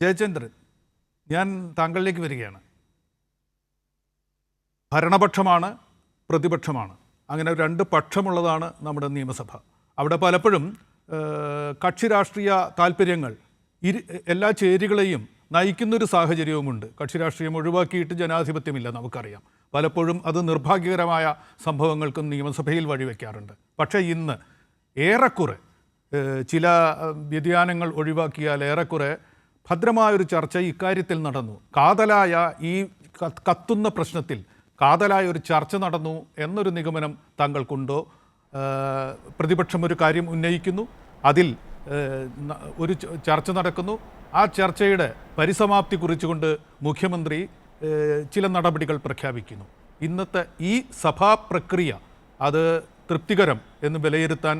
ജയചന്ദ്രൻ, ഞാൻ താങ്കളിലേക്ക് വരികയാണ്. ഭരണപക്ഷമാണ്, പ്രതിപക്ഷമാണ്, അങ്ങനെ രണ്ട് പക്ഷമുള്ളതാണ് നമ്മുടെ നിയമസഭ. അവിടെ പലപ്പോഴും കക്ഷി രാഷ്ട്രീയ താല്പര്യങ്ങൾ എല്ലാ ചേരികളെയും നയിക്കുന്നൊരു സാഹചര്യവുമുണ്ട്. കക്ഷി രാഷ്ട്രീയം ഒഴിവാക്കിയിട്ട് ജനാധിപത്യമില്ല, നമുക്കറിയാം. പലപ്പോഴും അത് നിർഭാഗ്യകരമായ സംഭവങ്ങൾക്കും നിയമസഭയിൽ വഴിവെക്കാറുണ്ട്. പക്ഷേ ഇന്ന് ഏറെക്കുറെ ചില വ്യതിയാനങ്ങൾ ഒഴിവാക്കിയാൽ ഏറെക്കുറെ ഭദ്രമായൊരു ചർച്ച ഇക്കാര്യത്തിൽ നടന്നു. കാതലായ ഈ കത്തുന്ന പ്രശ്നത്തിൽ കാതലായ ഒരു ചർച്ച നടന്നു എന്നൊരു നിഗമനം താങ്കൾക്കുണ്ടോ? പ്രതിപക്ഷം ഒരു കാര്യം ഉന്നയിക്കുന്നു, അതിൽ ഒരു ചർച്ച നടക്കുന്നു, ആ ചർച്ചയുടെ പരിസമാപ്തി കുറിച്ചുകൊണ്ട് മുഖ്യമന്ത്രി ചില നടപടികൾ പ്രഖ്യാപിക്കുന്നു. ഇന്നത്തെ ഈ സഭാ പ്രക്രിയ അത് തൃപ്തികരം എന്ന് വിലയിരുത്താൻ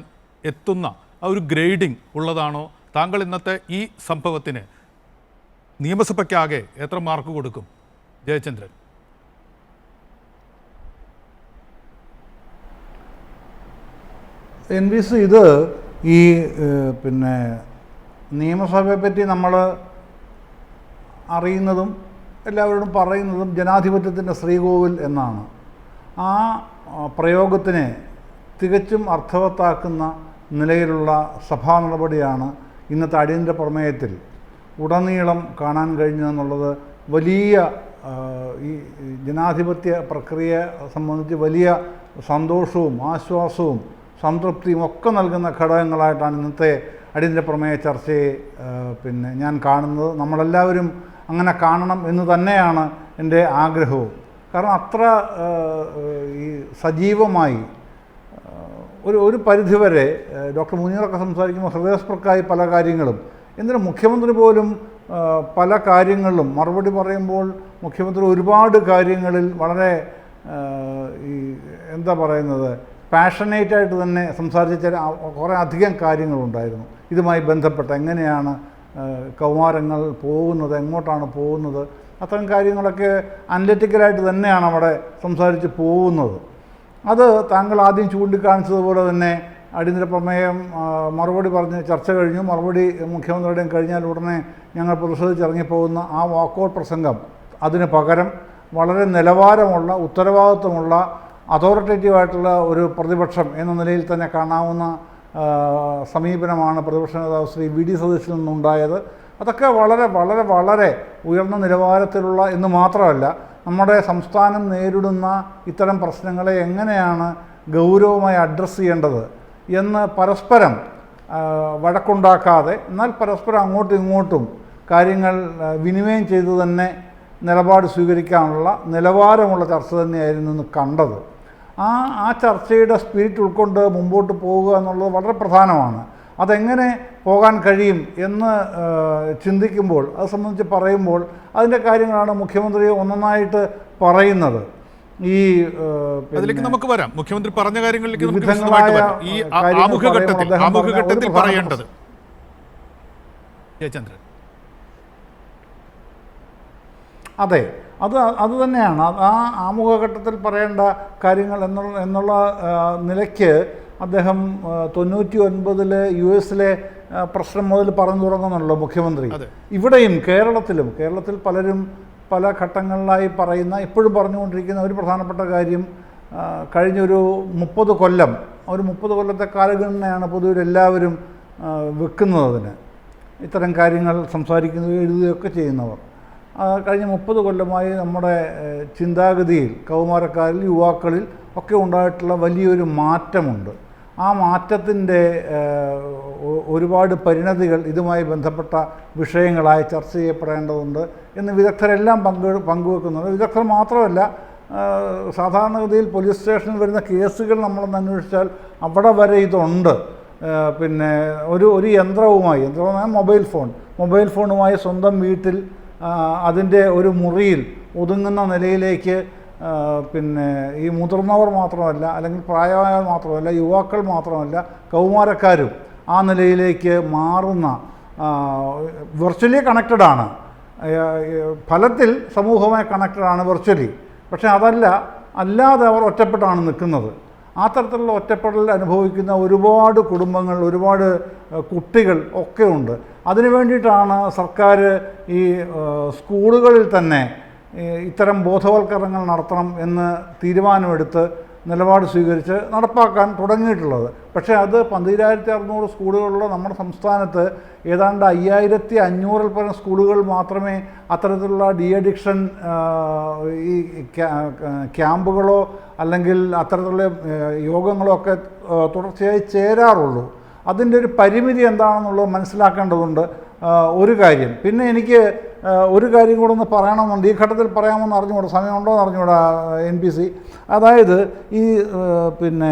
എത്തുന്ന ആ ഒരു ഗ്രേഡിംഗ് ഉള്ളതാണോ? താങ്കൾ ഇന്നത്തെ ഈ സംഭവത്തിന് നിയമസഭയ്ക്കാകെ എത്ര മാർക്ക് കൊടുക്കും, ജയചന്ദ്രൻ? NVC ഇത് ഈ നിയമസഭയെ പറ്റി നമ്മൾ അറിയുന്നതും എല്ലാവരോടും പറയുന്നതും ജനാധിപത്യത്തിൻ്റെ ശ്രീകോവിൽ എന്നാണ്. ആ പ്രയോഗത്തിനെ തികച്ചും അർത്ഥവത്താക്കുന്ന നിലയിലുള്ള സഭാ നടപടിയാണ് ഇന്നത്തെ അടിയന്തര പ്രമേയത്തിൽ ഉടനീളം കാണാൻ കഴിഞ്ഞതെന്നുള്ളത് വലിയ ഈ ജനാധിപത്യ പ്രക്രിയയെ സംബന്ധിച്ച് വലിയ സന്തോഷവും ആശ്വാസവും സംതൃപ്തിയും ഒക്കെ നൽകുന്ന ഘടകങ്ങളായിട്ടാണ് ഇന്നത്തെ അടിയന്തര പ്രമേയ ചർച്ചയെ ഞാൻ കാണുന്നത്. നമ്മളെല്ലാവരും അങ്ങനെ കാണണം എന്ന് തന്നെയാണ് എൻ്റെ ആഗ്രഹവും. കാരണം അത്ര ഈ സജീവമായി ഒരു പരിധിവരെ ഡോക്ടർ മുനീറൊക്കെ സംസാരിക്കുമ്പോൾ ഹൃദയസ്പൃക്കായി പല കാര്യങ്ങളും, എന്തിനും മുഖ്യമന്ത്രി പോലും പല കാര്യങ്ങളിലും മറുപടി പറയുമ്പോൾ മുഖ്യമന്ത്രി ഒരുപാട് കാര്യങ്ങളിൽ വളരെ ഈ എന്താ പറയുന്നത് പാഷനേറ്റായിട്ട് തന്നെ സംസാരിച്ച കുറേ അധികം കാര്യങ്ങളുണ്ടായിരുന്നു ഇതുമായി ബന്ധപ്പെട്ട്. എങ്ങനെയാണ് കൗമാരങ്ങൾ പോകുന്നത്, എങ്ങോട്ടാണ് പോകുന്നത്, അത്തരം കാര്യങ്ങളൊക്കെ അനലിറ്റിക്കലായിട്ട് തന്നെയാണ് അവിടെ സംസാരിച്ച് പോകുന്നത്. അത് താങ്കൾ ആദ്യം ചൂണ്ടിക്കാണിച്ചതുപോലെ തന്നെ അടിയന്തര പ്രമേയം മറുപടി പറഞ്ഞ് ചർച്ച കഴിഞ്ഞു, മറുപടി മുഖ്യമന്ത്രിയുടെയും കഴിഞ്ഞാൽ ഉടനെ ഞങ്ങൾ പ്രതിഷേധിച്ചിറങ്ങിപ്പോകുന്ന ആ വാക്കൗട്ട് പ്രസംഗം, അതിന് പകരം വളരെ നിലവാരമുള്ള ഉത്തരവാദിത്വമുള്ള അതോറിറ്റേറ്റീവായിട്ടുള്ള ഒരു പ്രതിപക്ഷം എന്ന നിലയിൽ തന്നെ കാണാവുന്ന സമീപനമാണ് പ്രതിപക്ഷ നേതാവ് ശ്രീ VD സതീശനിൽ നിന്നുണ്ടായത്. അതൊക്കെ വളരെ വളരെ വളരെ ഉയർന്ന നിലവാരത്തിലുള്ള എന്ന് മാത്രമല്ല, നമ്മുടെ സംസ്ഥാനം നേരിടുന്ന ഇത്തരം പ്രശ്നങ്ങളെ എങ്ങനെയാണ് ഗൗരവമായി അഡ്രസ്സ് ചെയ്യേണ്ടത് എന്ന് പരസ്പരം വഴക്കുണ്ടാക്കാതെ, എന്നാൽ പരസ്പരം അങ്ങോട്ടും ഇങ്ങോട്ടും കാര്യങ്ങൾ വിനിമയം ചെയ്തു തന്നെ നിലപാട് സ്വീകരിക്കാനുള്ള നിലവാരമുള്ള ചർച്ച തന്നെയായിരുന്നു ഇന്ന് കണ്ടത്. ആ ചർച്ചയുടെ സ്പിരിറ്റ് ഉൾക്കൊണ്ട് മുമ്പോട്ട് പോവുക എന്നുള്ളത് വളരെ പ്രധാനമാണ്. അതെങ്ങനെ പോകാൻ കഴിയും എന്ന് ചിന്തിക്കുമ്പോൾ, അത് സംബന്ധിച്ച് പറയുമ്പോൾ അതിൻ്റെ കാര്യങ്ങളാണ് മുഖ്യമന്ത്രി ഒന്നൊന്നായിട്ട് പറയുന്നത്. ഈ അതിലേക്ക് നമുക്ക് വരാം. മുഖ്യമന്ത്രി പറഞ്ഞ കാര്യങ്ങളിലേക്ക് ഈ ആമുഖഘട്ടത്തിൽ പറയേണ്ടത് ജയചന്ദ്രൻ. അതെ, അത് തന്നെയാണ് ആ ആമുഖഘട്ടത്തിൽ പറയേണ്ട കാര്യങ്ങൾ എന്നുള്ള നിലയ്ക്ക് അദ്ദേഹം 99 US പ്രശ്നം മുതൽ പറഞ്ഞു തുടങ്ങുന്നുള്ളൂ മുഖ്യമന്ത്രി. ഇവിടെയും കേരളത്തിൽ പലരും പല ഘട്ടങ്ങളിലായി പറയുന്ന, ഇപ്പോഴും പറഞ്ഞുകൊണ്ടിരിക്കുന്ന ഒരു പ്രധാനപ്പെട്ട കാര്യം, കഴിഞ്ഞൊരു 30 കൊല്ലം, ഒരു 30 കൊല്ലത്തെ കാലഗണനയാണ് പൊതുവിൽ എല്ലാവരും വെക്കുന്നത് അതിന്, ഇത്തരം കാര്യങ്ങൾ സംസാരിക്കുകയും എഴുതുകയൊക്കെ ചെയ്യുന്നവർ. കഴിഞ്ഞ 30 കൊല്ലമായി നമ്മുടെ ചിന്താഗതിയിൽ, കൗമാരക്കാരിൽ, യുവാക്കളിൽ ഒക്കെ ഉണ്ടായിട്ടുള്ള വലിയൊരു മാറ്റമുണ്ട്. ആ മാറ്റത്തിൻ്റെ ഒരുപാട് പരിണതികൾ ഇതുമായി ബന്ധപ്പെട്ട വിഷയങ്ങളായി ചർച്ച ചെയ്യപ്പെടേണ്ടതുണ്ട് എന്ന് വിദഗ്ധരെല്ലാം പങ്കുവെക്കുന്നുണ്ട്. വിദഗ്ധർ മാത്രമല്ല, സാധാരണഗതിയിൽ പോലീസ് സ്റ്റേഷനിൽ വരുന്ന കേസുകൾ നമ്മളൊന്ന് അന്വേഷിച്ചാൽ അവിടെ വരെ ഇതുണ്ട്. ഒരു യന്ത്രവുമായി മൊബൈൽ ഫോണുമായി സ്വന്തം വീട്ടിൽ അതിൻ്റെ ഒരു മുറിയിൽ ഒതുങ്ങുന്ന നിലയിലേക്ക് ഈ മുതിർന്നവർ മാത്രമല്ല, അല്ലെങ്കിൽ പ്രായമായവർ മാത്രമല്ല, യുവാക്കൾ മാത്രമല്ല, കൗമാരക്കാരും ആ നിലയിലേക്ക് മാറുന്ന, വെർച്വലി കണക്റ്റഡാണ്, ഫലത്തിൽ സമൂഹവുമായി കണക്റ്റഡാണ് വെർച്വലി. പക്ഷേ അല്ലാതെ അവർ ഒറ്റപ്പെട്ടാണ് നിൽക്കുന്നത്. ആ തരത്തിലുള്ള ഒറ്റപ്പെടൽ അനുഭവിക്കുന്ന ഒരുപാട് കുടുംബങ്ങൾ, ഒരുപാട് കുട്ടികൾ ഒക്കെ ഉണ്ട്. അതിനു വേണ്ടിയിട്ടാണ് സർക്കാർ ഈ സ്കൂളുകളിൽ തന്നെ ഇത്തരം ബോധവൽക്കരണങ്ങൾ നടത്തണം എന്ന് തീരുമാനമെടുത്ത് നിലപാട് സ്വീകരിച്ച് നടപ്പാക്കാൻ തുടങ്ങിയിട്ടുള്ളത്. പക്ഷേ അത് 12,600 സ്കൂളുകളുള്ള നമ്മുടെ സംസ്ഥാനത്ത് ഏതാണ്ട് 5,500-ൽ പരം സ്കൂളുകൾ മാത്രമേ അത്തരത്തിലുള്ള ഡി അഡിക്ഷൻ ഈ ക്യാമ്പുകളോ അല്ലെങ്കിൽ അത്തരത്തിലുള്ള യോഗങ്ങളോ ഒക്കെ തുടർച്ചയായി ചേരാറുള്ളൂ. അതിൻ്റെ ഒരു പരിമിതി എന്താണെന്നുള്ളത് മനസ്സിലാക്കേണ്ടതുണ്ട്. ഒരു കാര്യം. പിന്നെ എനിക്ക് ഒരു കാര്യം കൂടെ ഒന്ന് പറയണമെന്നുണ്ട്. ഈ ഘട്ടത്തിൽ പറയാമെന്ന് അറിഞ്ഞുകൂടാ, സമയമുണ്ടോ എന്ന് അറിഞ്ഞുകൂടാ NPC. അതായത് ഈ പിന്നെ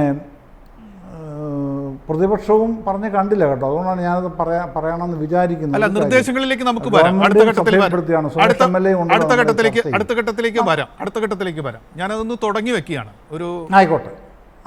പ്രതിപക്ഷവും പറഞ്ഞ് കണ്ടില്ല കേട്ടോ, അതുകൊണ്ടാണ് ഞാനത് പറയണമെന്ന് വിചാരിക്കുന്നത്. അല്ല, നിർദ്ദേശങ്ങളിലേക്ക് നമുക്ക് വരാം. അടുത്ത ഘട്ടത്തിലേക്ക് വരാം. ഞാനതൊന്ന് തുടങ്ങി വെക്കുകയാണ്. ആയിക്കോട്ടെ.